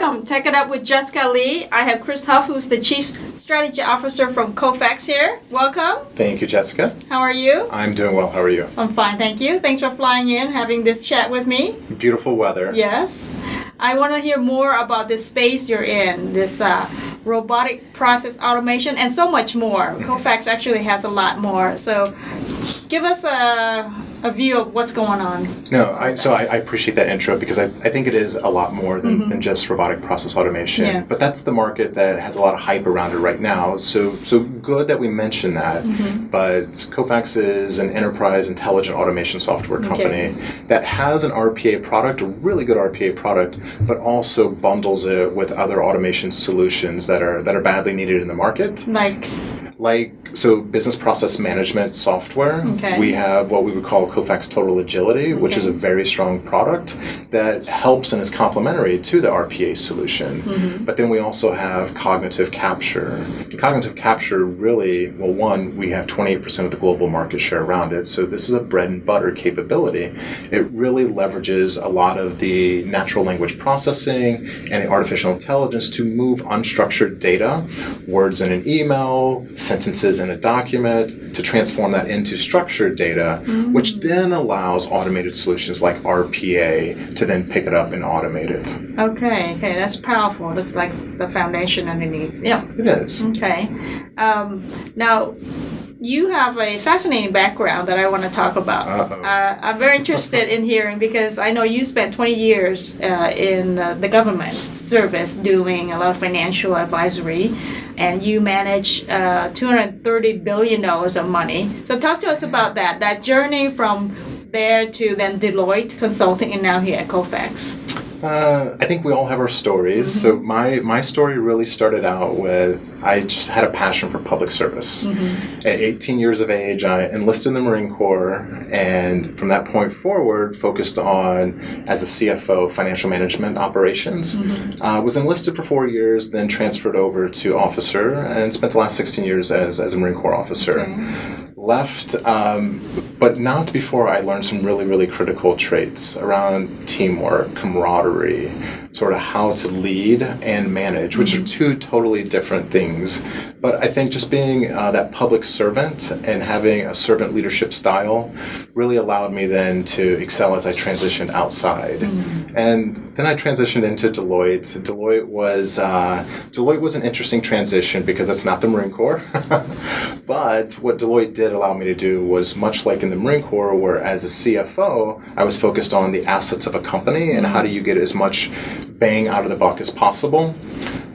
welcome. Take It Up with Jessica Lee. I have Chris Huff, who's the Chief Strategy Officer from Kofax here. Welcome. Thank you, Jessica. How are you? I'm doing well. How are you? I'm fine, thank you. Thanks for flying in, having this chat with me. Beautiful weather. Yes. I want to hear more about the space you're in, this robotic process automation, and so much more. Kofax actually has a lot more. So give us a view of what's going on. No, I appreciate that intro because I think it is a lot more than just robotic process automation. Yes. But that's the market that has a lot of hype around it right now. So good that we mentioned that. But Kofax is an enterprise intelligent automation software company that has an RPA product, a really good RPA product, but also bundles it with other automation solutions that are badly needed in the market. So business process management software. We have what we would call Kofax Total Agility, which is a very strong product that helps and is complementary to the RPA solution. But then we also have cognitive capture. Cognitive capture really, well, one, we have 28% of the global market share around it. So this is a bread and butter capability. It really leverages a lot of the natural language processing and the artificial intelligence to move unstructured data, words in an email, sentences in a document, to transform that into structured data, which then allows automated solutions like RPA to then pick it up and automate it. Okay, that's powerful. That's like the foundation underneath. Yeah. It is. Okay. Now, you have a fascinating background that I want to talk about. I'm very interested in hearing because I know you spent 20 years in the government service doing a lot of financial advisory, and you manage $230 billion of money. So talk to us about that journey from there to then Deloitte Consulting and now here at Kofax. I think we all have our stories. So my story really started out with, I just had a passion for public service. At 18 years of age, I enlisted in the Marine Corps, and from that point forward, focused on, as a CFO, financial management operations. Was enlisted for 4 years, then transferred over to officer, and spent the last 16 years as a Marine Corps officer. Left, but not before I learned some really, really critical traits around teamwork, camaraderie, sort of how to lead and manage, which are two totally different things. But I think just being that public servant and having a servant leadership style really allowed me then to excel as I transitioned outside. And then I transitioned into Deloitte. Deloitte was an interesting transition because it's not the Marine Corps. But what Deloitte did allow me to do was much like in the Marine Corps, where as a CFO, I was focused on the assets of a company and how do you get as much bang out of the buck as possible.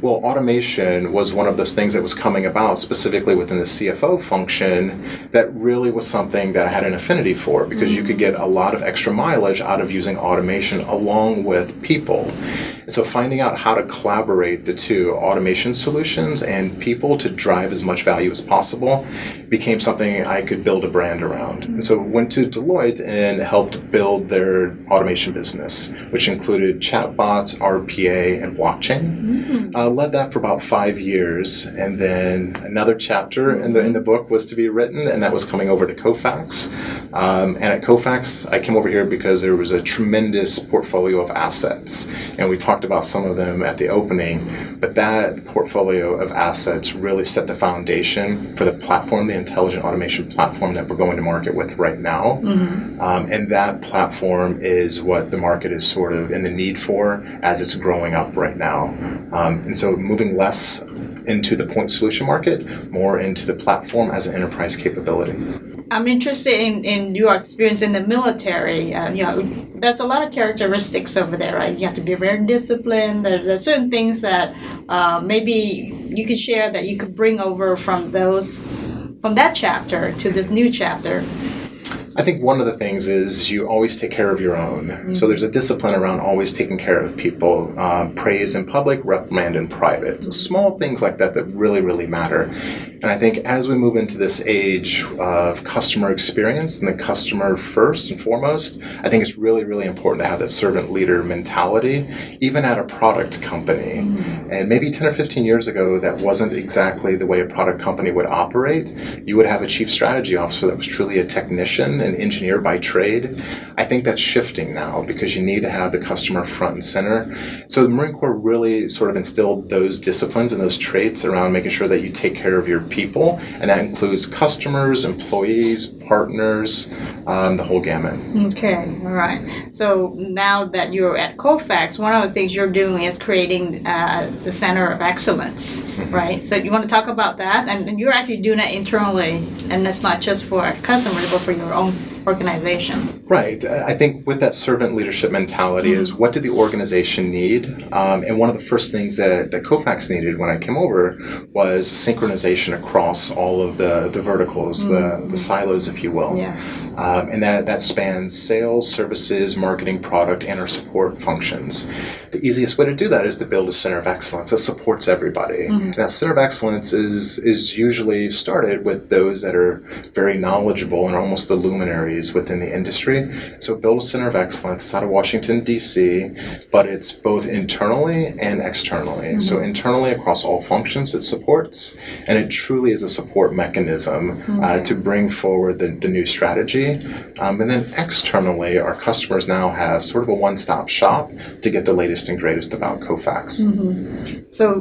Well, automation was one of those things that was coming about specifically within the CFO function that really was something that I had an affinity for because you could get a lot of extra mileage out of using automation along with people. And so finding out how to collaborate the two, automation solutions and people, to drive as much value as possible became something I could build a brand around. And so went to Deloitte and helped build their automation business, which included chatbots, RPA, and blockchain. Led that for about 5 years, and then another chapter in the book was to be written, and that was coming over to Kofax. And at Kofax, I came over here because there was a tremendous portfolio of assets, and we talked about some of them at the opening, but that portfolio of assets really set the foundation for the platform, the intelligent automation platform that we're going to market with right now. And that platform is what the market is sort of in the need for as it's growing up right now. And so moving less into the point solution market, more into the platform as an enterprise capability. I'm interested in your experience in the military. There's a lot of characteristics over there, right? You have to be very disciplined. There's certain things that maybe you could share that you could bring over from that chapter to this new chapter. I think one of the things is you always take care of your own. So there's a discipline around always taking care of people. Praise in public, reprimand in private. So small things like that really, really matter. And I think as we move into this age of customer experience and the customer first and foremost, I think it's really, really important to have that servant leader mentality, even at a product company. And maybe 10 or 15 years ago, that wasn't exactly the way a product company would operate. You would have a chief strategy officer that was truly a technician, an engineer by trade. I think that's shifting now because you need to have the customer front and center. So the Marine Corps really sort of instilled those disciplines and those traits around making sure that you take care of your people, and that includes customers, employees, partners, the whole gamut. Okay, all right. So now that you're at Kofax, one of the things you're doing is creating the Center of Excellence, right? So you want to talk about that? And you're actually doing that internally, and it's not just for customers, but for your own organization. Right. I think with that servant leadership mentality is what did the organization need? And one of the first things that Kofax needed when I came over was synchronization across all of the verticals, the silos, if you will. Yes. And that spans sales, services, marketing, product, and our support functions. The easiest way to do that is to build a center of excellence that supports everybody. And that center of excellence is usually started with those that are very knowledgeable and almost the luminaries within the industry. So build a center of excellence. It's out of Washington, D.C., but it's both internally and externally. So internally across all functions it supports, and it truly is a support mechanism to bring forward the new strategy. And then externally, our customers now have sort of a one-stop shop to get the latest and greatest about Kofax. So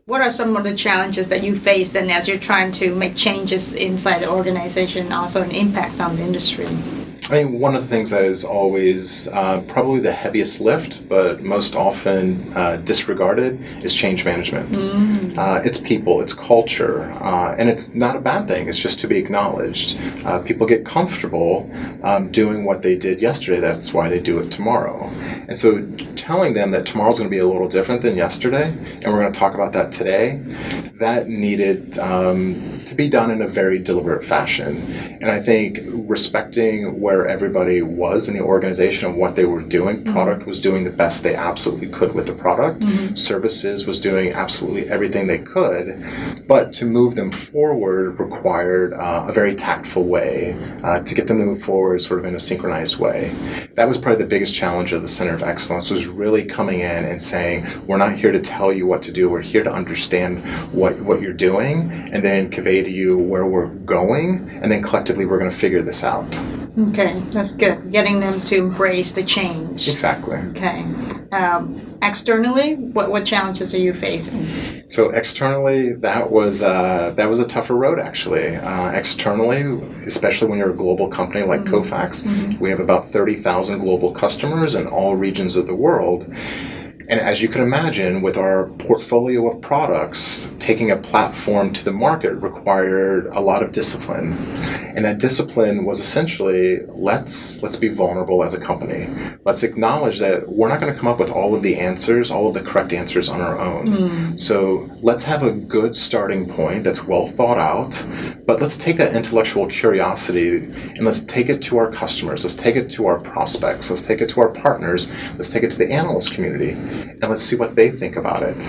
what are some of the challenges that you faced and as you're trying to make changes inside the organization, also an impact on the industry? I mean, one of the things that is always probably the heaviest lift, but most often disregarded, is change management. It's people, it's culture, and it's not a bad thing. It's just to be acknowledged. People get comfortable doing what they did yesterday. That's why they do it tomorrow. And so telling them that tomorrow's going to be a little different than yesterday, and we're going to talk about that today, that needed to be done in a very deliberate fashion. And I think respecting where everybody was in the organization and what they were doing, product was doing the best they absolutely could with the product. Services was doing absolutely everything they could. But to move them forward required a very tactful way to get them to move forward sort of in a synchronized way. That was probably the biggest challenge of the Center of Excellence, was really coming in and saying, we're not here to tell you what to do, we're here to understand what you're doing and then convey to you where we're going, and then collectively we're going to figure this out. Okay, that's good. Getting them to embrace the change. Exactly. Okay. Externally, what challenges are you facing? So externally, that was a tougher road, actually. Externally, especially when you're a global company like Kofax, we have about 30,000 global customers in all regions of the world. And as you can imagine, with our portfolio of products, taking a platform to the market required a lot of discipline. And that discipline was essentially, let's be vulnerable as a company. Let's acknowledge that we're not going to come up with all of the answers, all of the correct answers on our own. So let's have a good starting point that's well thought out, but let's take that intellectual curiosity and let's take it to our customers, let's take it to our prospects, let's take it to our partners, let's take it to the analyst community, and let's see what they think about it.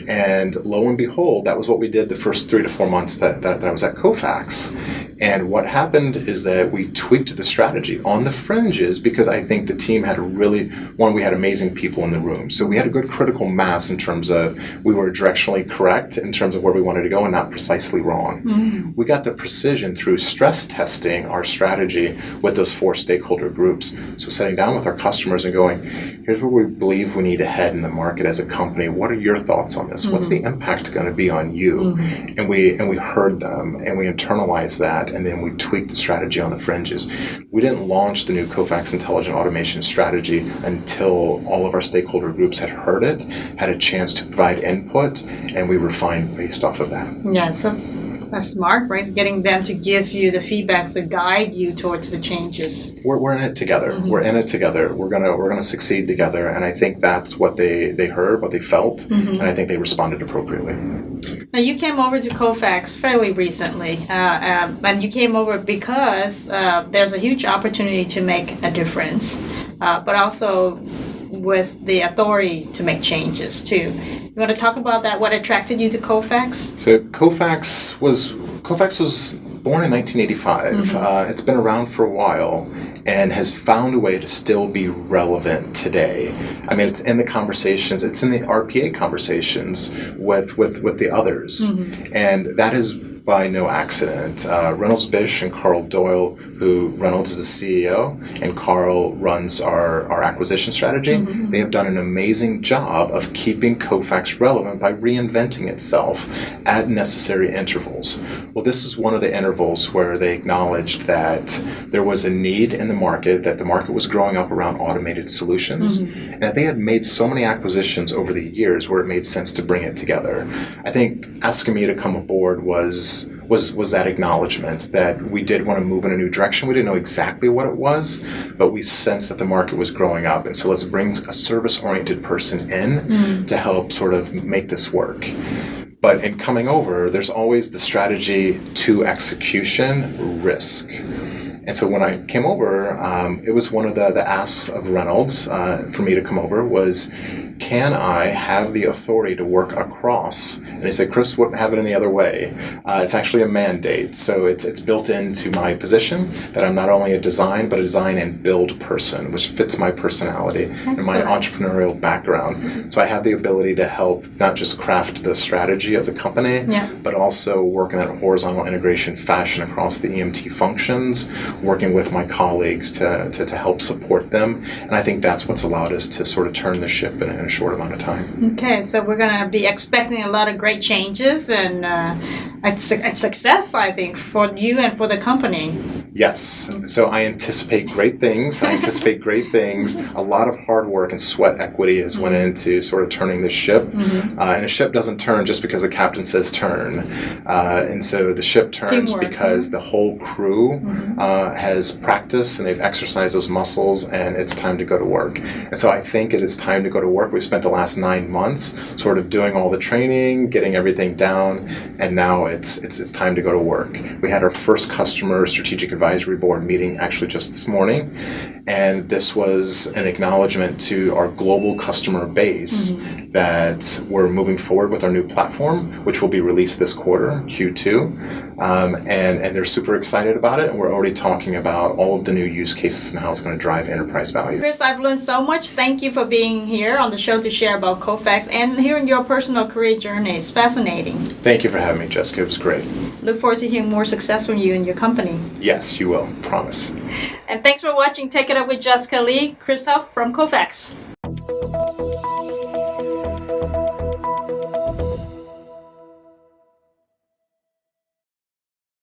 And lo and behold, that was what we did the first 3 to 4 months that I was at Kofax. And what happened is that we tweaked the strategy on the fringes because I think the team had we had amazing people in the room. So we had a good critical mass in terms of we were directionally correct in terms of where we wanted to go and not precisely wrong. We got the precision through stress testing our strategy with those 4 stakeholder groups. So sitting down with our customers and going, here's where we believe we need to head in the market as a company. What are your thoughts on this? What's the impact going to be on you? And we heard them and we internalized that, and then we tweaked the strategy on the fringes. We didn't launch the new Kofax Intelligent Automation strategy until all of our stakeholder groups had heard it, had a chance to provide input, and we refined based off of that. Yes, that's smart, right? Getting them to give you the feedback to guide you towards the changes. We're in it together. We're in it together. We're gonna succeed together, and I think that's what they heard, what they felt, and I think they responded appropriately. Now, you came over to Kofax fairly recently, and you came over because there's a huge opportunity to make a difference, but also with the authority to make changes too. You want to talk about that? What attracted you to Kofax? So Kofax was born in 1985. It's been around for a while and has found a way to still be relevant today. I mean, it's in the conversations, it's in the RPA conversations with the others. And that is by no accident. Reynolds Bish and Carl Doyle, who Reynolds is the CEO and Carl runs our acquisition strategy, they have done an amazing job of keeping Kofax relevant by reinventing itself at necessary intervals. Well, this is one of the intervals where they acknowledged that there was a need in the market, that the market was growing up around automated solutions, and that they had made so many acquisitions over the years where it made sense to bring it together. I think asking me to come aboard was that acknowledgement that we did want to move in a new direction. We didn't know exactly what it was, but we sensed that the market was growing up. And so let's bring a service-oriented person in to help sort of make this work. But in coming over, there's always the strategy to execution risk. And so when I came over, it was one of the asks of Reynolds for me to come over was, can I have the authority to work across? And he said, Chris wouldn't have it any other way. It's actually a mandate. So it's built into my position that I'm not only a design, but a design and build person, which fits my personality and my entrepreneurial background. So I have the ability to help not just craft the strategy of the company, but also work in that horizontal integration fashion across the EMT functions, working with my colleagues to help support them. And I think that's what's allowed us to sort of turn the ship in a short amount of time. Okay, so we're going to be expecting a lot of great changes and a success, I think, for you and for the company. Yes. So I anticipate great things. A lot of hard work and sweat equity has went into sort of turning the ship. And a ship doesn't turn just because the captain says turn. And so the ship turns Teamwork. Because the whole crew has practiced and they've exercised those muscles, and it's time to go to work. And so I think it is time to go to work. We've spent the last 9 months sort of doing all the training, getting everything down, and now it's time to go to work. We had our first customer strategic advisory board meeting actually just this morning, and this was an acknowledgement to our global customer base that we're moving forward with our new platform, which will be released this quarter, Q2, and they're super excited about it, and we're already talking about all of the new use cases and how it's going to drive enterprise value. Chris, I've learned so much. Thank you for being here on the show to share about Kofax and hearing your personal career journey. It's fascinating. Thank you for having me, Jessica. It was great. Look forward to hearing more success from you and your company. Yes, you will. Promise. And thanks for watching Take It Up with Jessica Lee, Chris Huff from Kofax.